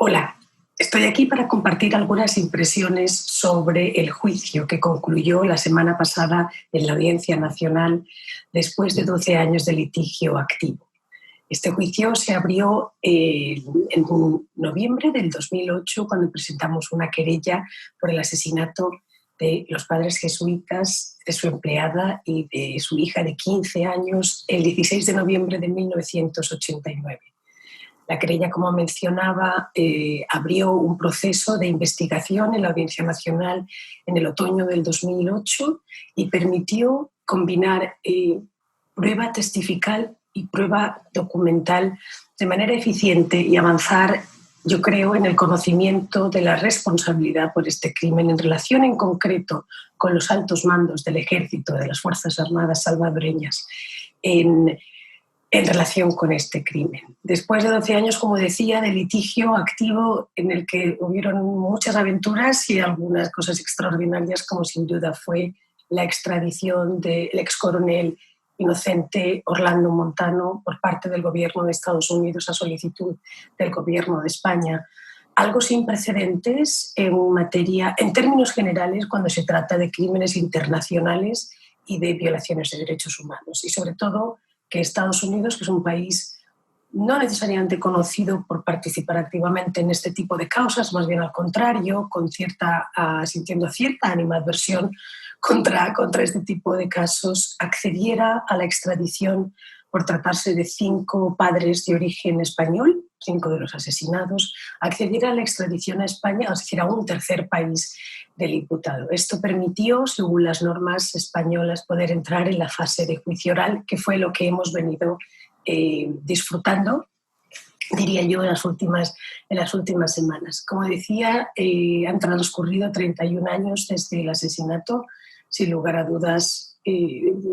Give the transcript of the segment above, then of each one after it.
Hola, estoy aquí para compartir algunas impresiones sobre el juicio que concluyó la semana pasada en la Audiencia Nacional después de 12 años de litigio activo. Este juicio se abrió en noviembre del 2008 cuando presentamos una querella por el asesinato de los padres jesuitas, de su empleada y de su hija de 15 años el 16 de noviembre de 1989. La querella, como mencionaba, abrió un proceso de investigación en la Audiencia Nacional en el otoño del 2008 y permitió combinar prueba testifical y prueba documental de manera eficiente y avanzar, yo creo, en el conocimiento de la responsabilidad por este crimen en relación en concreto con los altos mandos del Ejército, de las Fuerzas Armadas salvadoreñas, en relación con este crimen. Después de 12 años, como decía, de litigio activo en el que hubieron muchas aventuras y algunas cosas extraordinarias, como sin duda fue la extradición del excoronel inocente Orlando Montano por parte del gobierno de Estados Unidos a solicitud del gobierno de España. Algo sin precedentes en materia, en términos generales, cuando se trata de crímenes internacionales y de violaciones de derechos humanos. Y sobre todo, que Estados Unidos, que es un país no necesariamente conocido por participar activamente en este tipo de causas, más bien al contrario, sintiendo cierta animadversión contra este tipo de casos, accediera a la extradición por tratarse de 5 padres de origen español, 5 de los asesinados, accediera a la extradición a España, es decir, a un tercer país del imputado. Esto permitió, según las normas españolas, poder entrar en la fase de juicio oral, que fue lo que hemos venido disfrutando, diría yo, en las últimas semanas. Como decía, han transcurrido 31 años desde el asesinato, sin lugar a dudas,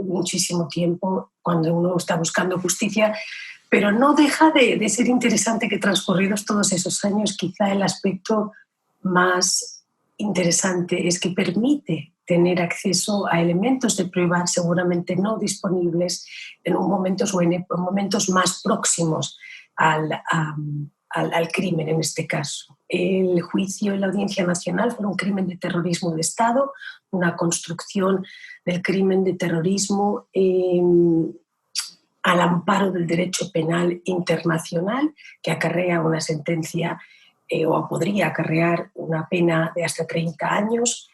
muchísimo tiempo cuando uno está buscando justicia, pero no deja de ser interesante que transcurridos todos esos años, quizá el aspecto más interesante es que permite tener acceso a elementos de prueba seguramente no disponibles en momentos más próximos al crimen en este caso. El juicio en la Audiencia Nacional fue un crimen de terrorismo de Estado, una construcción del crimen de terrorismo al amparo del derecho penal internacional, que acarrea una sentencia o podría acarrear una pena de hasta 30 años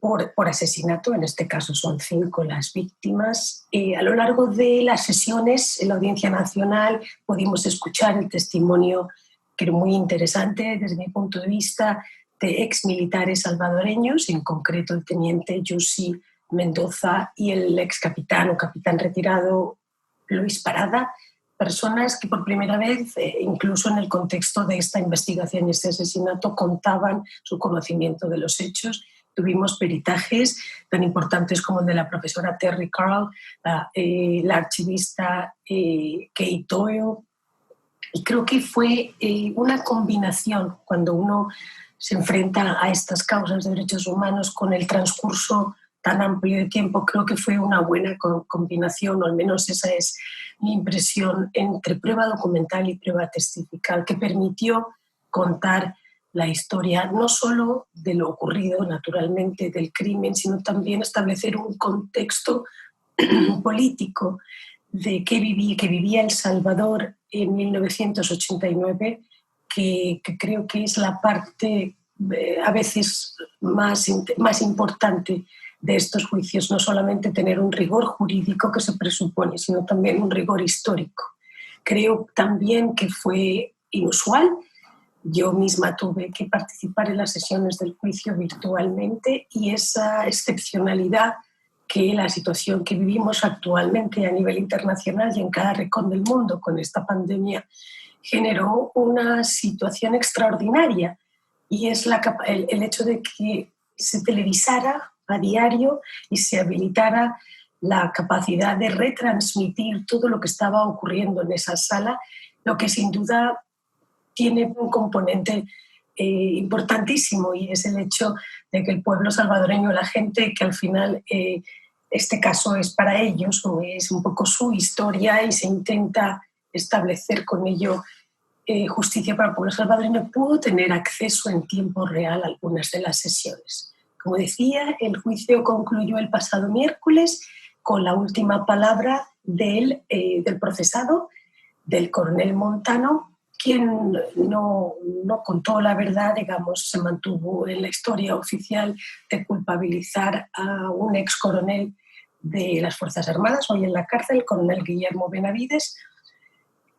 por asesinato. En este caso son 5 las víctimas. A lo largo de las sesiones en la Audiencia Nacional pudimos escuchar el testimonio, que era muy interesante desde mi punto de vista, de exmilitares salvadoreños, en concreto el teniente Yusi Mendoza y el ex capitán o capitán retirado Luis Parada, personas que por primera vez, incluso en el contexto de esta investigación y este asesinato, contaban su conocimiento de los hechos. Tuvimos peritajes tan importantes como el de la profesora Terry Carl, la archivista Kate Doyle, y creo que fue una combinación cuando uno se enfrenta a estas causas de derechos humanos con el transcurso tan amplio de tiempo. Creo que fue una buena combinación, o al menos esa es mi impresión, entre prueba documental y prueba testifical, que permitió contar la historia no solo de lo ocurrido, naturalmente, del crimen, sino también establecer un contexto político de que vivía El Salvador en 1989, que creo que es la parte a veces más importante de estos juicios, no solamente tener un rigor jurídico que se presupone, sino también un rigor histórico. Creo también que fue inusual. Yo misma tuve que participar en las sesiones del juicio virtualmente, y esa excepcionalidad que la situación que vivimos actualmente a nivel internacional y en cada rincón del mundo con esta pandemia generó una situación extraordinaria, y es el hecho de que se televisara a diario y se habilitara la capacidad de retransmitir todo lo que estaba ocurriendo en esa sala, lo que sin duda tiene un componente importantísimo, y es el hecho de que el pueblo salvadoreño, la gente que al final este caso es para ellos, o es un poco su historia, y se intenta establecer con ello Justicia para el Pueblo Salvadoreño pudo tener acceso en tiempo real a algunas de las sesiones. Como decía, el juicio concluyó el pasado miércoles con la última palabra del procesado, del coronel Montano, quien no contó la verdad, digamos, se mantuvo en la historia oficial de culpabilizar a un ex coronel de las Fuerzas Armadas, hoy en la cárcel, el coronel Guillermo Benavides,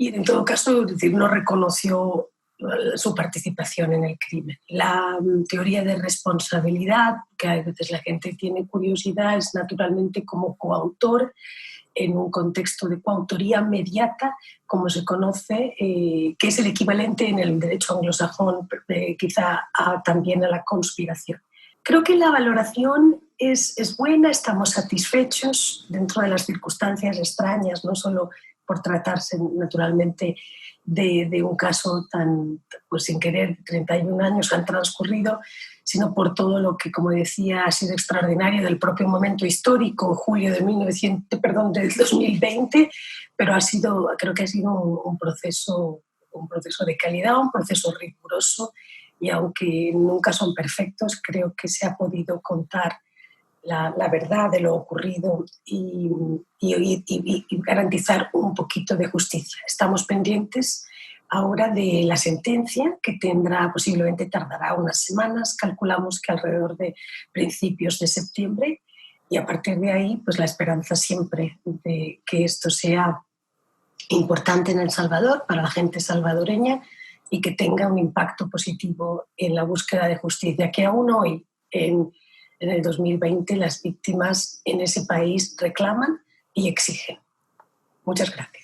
y en todo caso, es decir, no reconoció su participación en el crimen. La teoría de responsabilidad, que a veces la gente tiene curiosidad, es naturalmente como coautor en un contexto de coautoría mediata, como se conoce, que es el equivalente en el derecho anglosajón quizá también a la conspiración. Creo que la valoración es buena, estamos satisfechos dentro de las circunstancias extrañas, no solo por tratarse naturalmente de un caso tan, pues sin querer, 31 años han transcurrido, sino por todo lo que, como decía, ha sido extraordinario del propio momento histórico, julio de 2020, pero creo que ha sido un proceso de calidad, un proceso riguroso, y aunque nunca son perfectos, creo que se ha podido contar la verdad de lo ocurrido y garantizar un poquito de justicia. Estamos pendientes ahora de la sentencia, que posiblemente tardará unas semanas, calculamos que alrededor de principios de septiembre, y a partir de ahí pues la esperanza siempre de que esto sea importante en El Salvador, para la gente salvadoreña, y que tenga un impacto positivo en la búsqueda de justicia, que aún hoy, en el 2020, las víctimas en ese país reclaman y exigen. Muchas gracias.